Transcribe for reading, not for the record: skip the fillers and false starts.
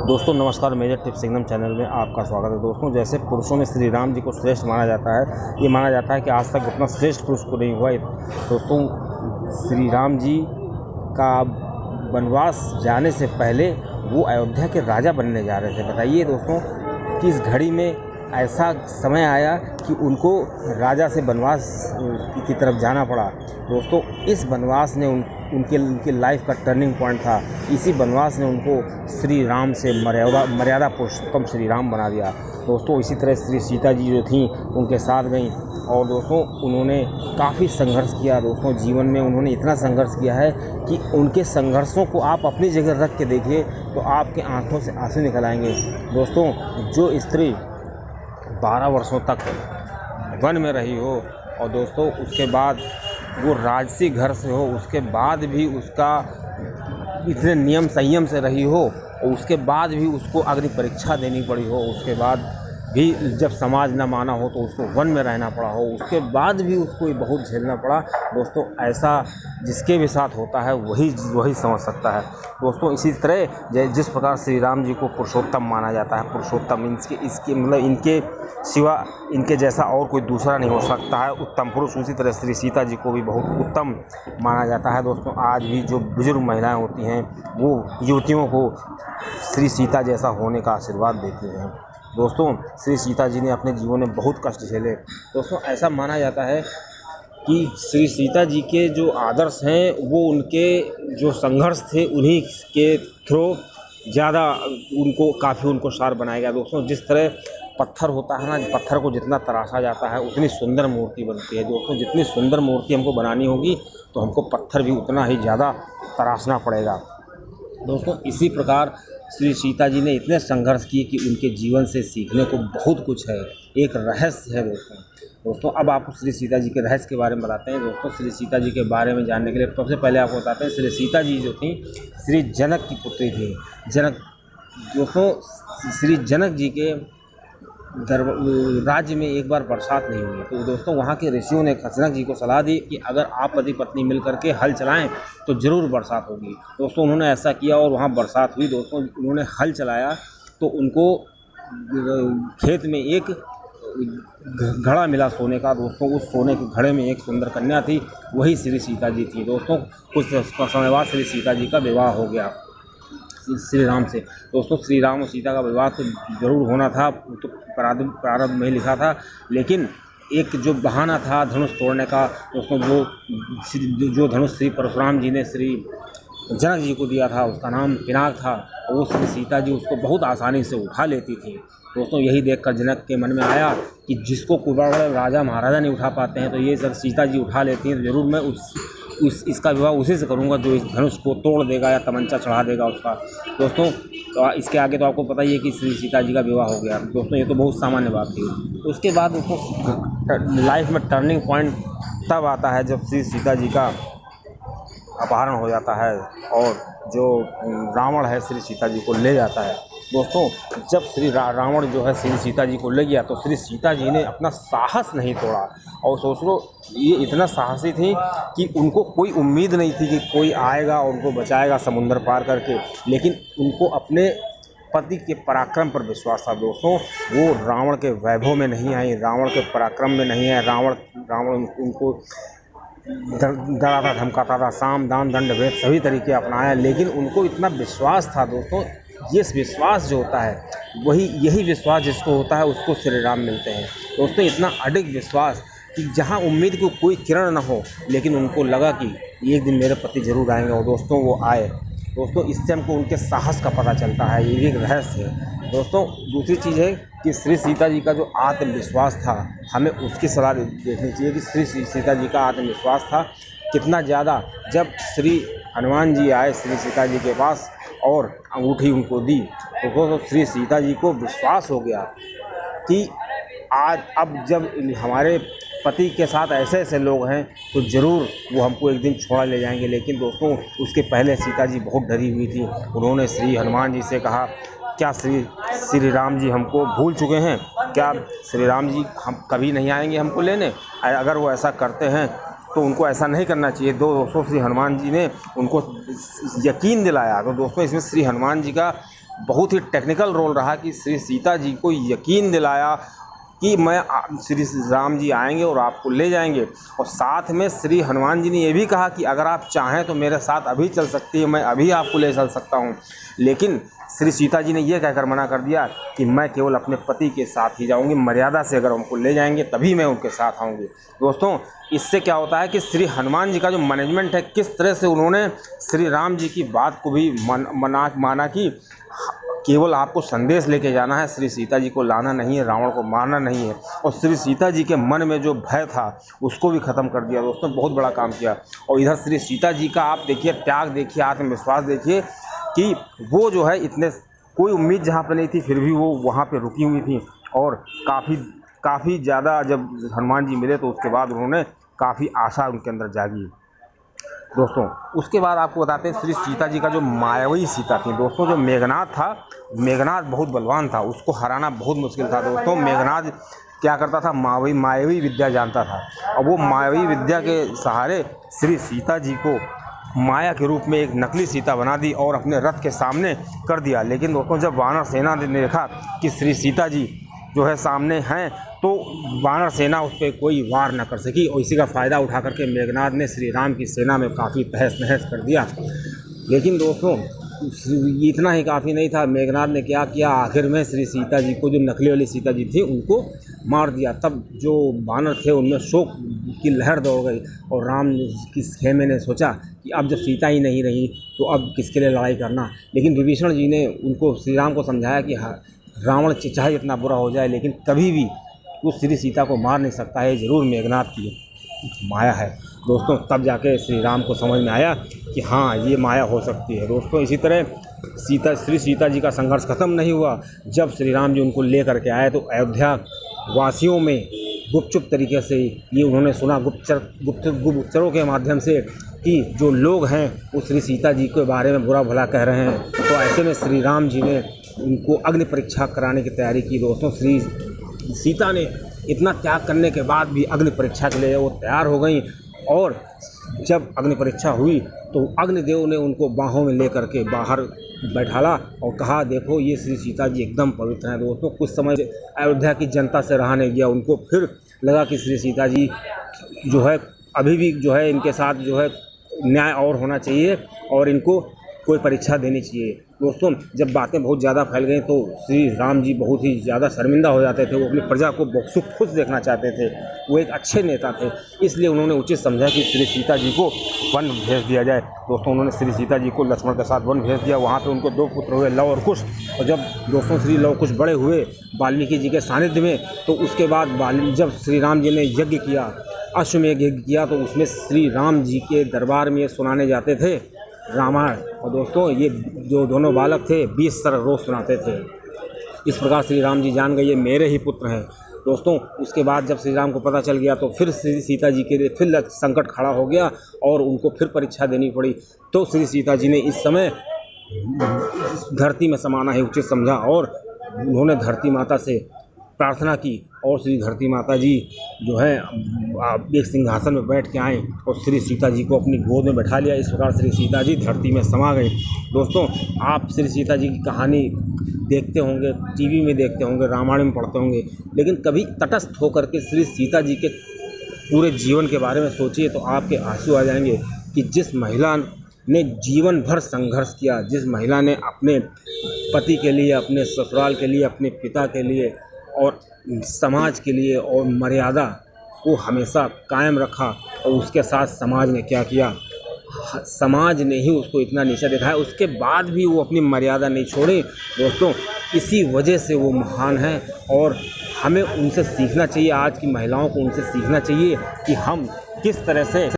दोस्तों नमस्कार, major tips Singham channel में आपका स्वागत है। दोस्तों जैसे पुरुषों में श्री राम जी को श्रेष्ठ माना जाता है, ये माना जाता है कि आज तक उतना श्रेष्ठ पुरुष को नहीं हुआ। दोस्तों श्री राम जी का वनवास जाने से पहले वो अयोध्या के राजा बनने जा रहे थे। बताइए दोस्तों कि इस घड़ी में ऐसा समय आया कि उनको राजा से वनवास की तरफ जाना पड़ा। दोस्तों इस वनवास ने उनके लाइफ का टर्निंग पॉइंट था। इसी वनवास ने उनको श्री राम से मर्यादा पुरुषोत्तम श्री राम बना दिया। दोस्तों इसी तरह श्री सीता जी जो थीं उनके साथ गईं और दोस्तों उन्होंने काफ़ी संघर्ष किया। दोस्तों जीवन में उन्होंने इतना संघर्ष किया है कि उनके संघर्षों को आप अपनी जगह रख के देखिए तो आपके आंखों से आंसू निकल आएंगे। दोस्तों जो स्त्री 12 वर्षों तक वन में रही हो और दोस्तों उसके बाद वो राजसी घर से हो, उसके बाद भी उसका इतने नियम संयम से रही हो और उसके बाद भी उसको अग्नि परीक्षा देनी पड़ी हो, उसके बाद भी जब समाज न माना हो तो उसको वन में रहना पड़ा हो, उसके बाद भी उसको बहुत झेलना पड़ा। दोस्तों ऐसा जिसके भी साथ होता है वही समझ सकता है। दोस्तों इसी तरह जिस प्रकार श्री राम जी को पुरुषोत्तम माना जाता है, पुरुषोत्तम इसके मतलब इनके सिवा इनके जैसा और कोई दूसरा नहीं हो सकता है उत्तम पुरुष, उसी तरह श्री सीता जी को भी बहुत उत्तम माना जाता है। दोस्तों आज भी जो बुजुर्ग महिलाएं होती हैं वो युवतियों को श्री सीता जैसा होने का आशीर्वाद देती हैं। दोस्तों श्री सीता जी ने अपने जीवन में बहुत कष्ट झेले। दोस्तों ऐसा माना जाता है कि श्री सीता जी के जो आदर्श हैं वो उनके जो संघर्ष थे उन्हीं के थ्रू ज़्यादा उनको सार बनाया गया। दोस्तों जिस तरह पत्थर होता है ना, पत्थर को जितना तराशा जाता है उतनी सुंदर मूर्ति बनती है। दोस्तों जितनी सुंदर मूर्ति हमको बनानी होगी तो हमको पत्थर भी उतना ही ज़्यादा तराशना पड़ेगा। दोस्तों इसी प्रकार श्री सीता जी ने इतने संघर्ष किए कि उनके जीवन से सीखने को बहुत कुछ है, एक रहस्य है। दोस्तों अब आपको श्री सीता जी के रहस्य के बारे में बताते हैं। दोस्तों श्री सीता जी के बारे में जानने के लिए सबसे पहले आपको बताते हैं श्री सीता जी जो थी श्री जनक की पुत्री थी। दोस्तों श्री जनक जी के राज्य में एक बार बरसात नहीं हुई तो दोस्तों वहाँ के ऋषियों ने जनक जी को सलाह दी कि अगर आप पति पत्नी मिल करके हल चलाएं तो ज़रूर बरसात होगी। दोस्तों उन्होंने ऐसा किया और वहाँ बरसात हुई। दोस्तों उन्होंने हल चलाया तो उनको खेत में एक घड़ा मिला सोने का। दोस्तों उस सोने के घड़े में एक सुंदर कन्या थी, वही श्री सीता जी थी। दोस्तों कुछ समय बाद श्री सीता जी का विवाह हो गया श्री राम से। दोस्तों श्री राम और सीता का विवाह तो जरूर होना था, तो प्रारंभ में लिखा था, लेकिन एक जो बहाना था धनुष तोड़ने का, दोस्तों वो जो धनुष श्री परशुराम जी ने श्री जनक जी को दिया था उसका नाम पिनाक था। वो श्री सीता जी उसको बहुत आसानी से उठा लेती थी। दोस्तों यही देखकर जनक के मन में आया कि जिसको कोई बड़े राजा महाराजा नहीं उठा पाते हैं तो ये सब सीता जी उठा लेती हैं, तो ज़रूर मैं इसका विवाह उसी से करूंगा जो इस धनुष को तोड़ देगा या तमंचा चढ़ा देगा उसका। दोस्तों तो इसके आगे तो आपको पता ही है कि श्री सीता जी का विवाह हो गया। दोस्तों ये तो बहुत सामान्य बात थी। उसके बाद उसको लाइफ में टर्निंग पॉइंट तब आता है जब श्री सीता जी का अपहरण हो जाता है और जो रावण है श्री सीता जी को ले जाता है। दोस्तों जब श्री रावण जो है श्री सीता जी को ले गया तो श्री सीता जी ने अपना साहस नहीं तोड़ा। और सोच लो ये इतना साहसी थी कि उनको कोई उम्मीद नहीं थी कि कोई आएगा और उनको बचाएगा समुद्र पार करके, लेकिन उनको अपने पति के पराक्रम पर विश्वास था। दोस्तों वो रावण के वैभव में नहीं आई, रावण के पराक्रम में नहीं है। रावण उनको डराता धमकाता था, साम दान दंड भेद सभी तरीके अपनाया, लेकिन उनको इतना विश्वास था। दोस्तों ये विश्वास जो होता है यही विश्वास जिसको होता है उसको श्री राम मिलते हैं। दोस्तों इतना अडिग विश्वास कि जहाँ उम्मीद की कोई किरण न हो, लेकिन उनको लगा कि एक दिन मेरे पति जरूर आएंगे और दोस्तों वो आए। दोस्तों इससे हमको उनके साहस का पता चलता है, ये भी एक रहस्य है। दोस्तों दूसरी चीज़ है कि श्री सीता जी का जो आत्मविश्वास था हमें उसकी सलाह देखनी चाहिए कि श्री सीता जी का आत्मविश्वास था कितना ज़्यादा। जब श्री हनुमान जी आए श्री सीता जी के पास और अंगूठी उनको दी तो श्री सीता जी को विश्वास हो गया कि आज अब जब हमारे पति के साथ ऐसे लोग हैं तो ज़रूर वो हमको एक दिन छोड़ा ले जाएंगे। लेकिन दोस्तों उसके पहले सीता जी बहुत डरी हुई थी। उन्होंने श्री हनुमान जी से कहा, क्या श्री राम जी हमको भूल चुके हैं? क्या श्री राम जी हम कभी नहीं आएंगे हमको लेने? अगर वो ऐसा करते हैं तो उनको ऐसा नहीं करना चाहिए। दोस्तों श्री हनुमान जी ने उनको यकीन दिलाया। तो दोस्तों इसमें श्री हनुमान जी का बहुत ही टेक्निकल रोल रहा कि श्री सीता जी को यकीन दिलाया कि मैं श्री राम जी आएंगे और आपको ले जाएंगे। और साथ में श्री हनुमान जी ने ये भी कहा कि अगर आप चाहें तो मेरे साथ अभी चल सकती है, मैं अभी आपको ले चल सकता हूँ। लेकिन श्री सीता जी ने यह कहकर मना कर दिया कि मैं केवल अपने पति के साथ ही जाऊंगी, मर्यादा से अगर हमको ले जाएंगे तभी मैं उनके साथ आऊँगी। दोस्तों, इससे क्या होता है कि श्री हनुमान जी का जो मैनेजमेंट है, किस तरह से उन्होंने श्री राम जी की बात को भी माना कि केवल आपको संदेश लेके जाना है, श्री सीता जी को लाना नहीं है, रावण को मारना नहीं है। और श्री सीता जी के मन में जो भय था उसको भी ख़त्म कर दिया। दोस्तों, बहुत बड़ा काम किया। और इधर श्री सीता जी का आप देखिए त्याग, देखिए आत्मविश्वास, देखिए कि वो जो है इतने कोई उम्मीद जहाँ पे नहीं थी फिर भी वो वहाँ पे रुकी हुई थी। और काफ़ी ज़्यादा जब हनुमान जी मिले तो उसके बाद उन्होंने काफ़ी आशा उनके अंदर जागी। दोस्तों, उसके बाद आपको बताते हैं श्री सीता जी का जो मायावी सीता थी। दोस्तों, जो मेघनाद था, मेघनाद बहुत बलवान था, उसको हराना बहुत मुश्किल था। दोस्तों, मेघनाद क्या करता था, मायावी विद्या जानता था। और वो मायावी विद्या के सहारे श्री सीता जी को माया के रूप में एक नकली सीता बना दी और अपने रथ के सामने कर दिया। लेकिन दोस्तों, जब वानर सेना ने देखा कि श्री सीता जी जो है सामने हैं तो वानर सेना उस पर कोई वार न कर सकी। और इसी का फ़ायदा उठा करके मेघनाद ने श्री राम की सेना में काफ़ी तहस नहस कर दिया। लेकिन दोस्तों, इतना ही काफ़ी नहीं था। मेघनाद ने क्या किया, आखिर में श्री सीता जी को, जो नकली वाली सीता जी थी, उनको मार दिया। तब जो वानर थे उनमें शोक की लहर दौड़ गई और राम की खेमे ने सोचा कि अब जब सीता ही नहीं रही तो अब किसके लिए लड़ाई करना। लेकिन विभीषण जी ने उनको, श्री राम को समझाया कि रावण चाहे जितना बुरा हो जाए लेकिन कभी भी वो श्री सीता को मार नहीं सकता है, ज़रूर मेघनाद की माया है। दोस्तों, तब जाके श्री राम को समझ में आया कि हाँ, ये माया हो सकती है। दोस्तों, इसी तरह श्री सीता जी का संघर्ष खत्म नहीं हुआ। जब श्री राम जी उनको ले करके आए तो अयोध्या वासियों में गुपचुप तरीके से ये उन्होंने सुना, गुप्तचरों के माध्यम से, कि जो लोग हैं वो श्री सीता जी के बारे में बुरा भला कह रहे हैं। तो ऐसे में श्री राम जी ने उनको अग्नि परीक्षा कराने की तैयारी की। दोस्तों, श्री सीता ने इतना त्याग करने के बाद भी अग्नि परीक्षा के लिए वो तैयार हो गई। और जब अग्नि परीक्षा हुई तो अग्निदेव ने उनको बाहों में ले करके बाहर बैठाला और कहा, देखो ये श्री सीता जी एकदम पवित्र हैं। दोस्तों, कुछ समय अयोध्या की जनता से रहा नहीं गया। उनको फिर लगा कि श्री सीता जी जो है अभी भी जो है इनके साथ जो है न्याय और होना चाहिए और इनको कोई परीक्षा देनी चाहिए। दोस्तों, जब बातें बहुत ज़्यादा फैल गई तो श्री राम जी बहुत ही ज़्यादा शर्मिंदा हो जाते थे। वो अपनी प्रजा को सुख खुश देखना चाहते थे, वो एक अच्छे नेता थे। इसलिए उन्होंने उचित समझा कि श्री सीता जी को वन भेज दिया जाए। दोस्तों, उन्होंने श्री सीता जी को लक्ष्मण के साथ वन भेज दिया। वहाँ पे उनको 2 पुत्र हुए, लव और कुश। और जब दोस्तों श्री लव कुश बड़े हुए वाल्मीकि जी के सानिध्य में, तो उसके बाद जब श्री राम जी ने यज्ञ किया, अश्वमेध यज्ञ किया, तो उसमें श्री राम जी के दरबार में ये सुनाने जाते थे रामायण। और दोस्तों, ये जो दोनों बालक थे 20 सरल रोज़ सुनाते थे। इस प्रकार श्री राम जी जान गए ये मेरे ही पुत्र हैं। दोस्तों, उसके बाद जब श्री राम को पता चल गया तो फिर श्री सीता जी के लिए फिर संकट खड़ा हो गया और उनको फिर परीक्षा देनी पड़ी। तो श्री सीता जी ने इस समय धरती में समाना ही उचित समझा और उन्होंने धरती माता से प्रार्थना की। और श्री धरती माता जी जो है एक सिंहासन में बैठ के आए और श्री सीता जी को अपनी गोद में बैठा लिया। इस प्रकार श्री सीता जी धरती में समा गई। दोस्तों, आप श्री सीता जी की कहानी देखते होंगे, टीवी में देखते होंगे, रामायण में पढ़ते होंगे, लेकिन कभी तटस्थ होकर के श्री सीता जी के पूरे जीवन के बारे में सोचिए तो आपके आंसू आ जाएंगे कि जिस महिला ने जीवन भर संघर्ष किया, जिस महिला ने अपने पति के लिए, अपने ससुराल के लिए, अपने पिता के लिए और समाज के लिए और मर्यादा को हमेशा कायम रखा, और उसके साथ समाज ने क्या किया, समाज ने ही उसको इतना नीचा दिखाया, उसके बाद भी वो अपनी मर्यादा नहीं छोड़ी। दोस्तों, इसी वजह से वो महान हैं और हमें उनसे सीखना चाहिए। आज की महिलाओं को उनसे सीखना चाहिए कि हम किस तरह से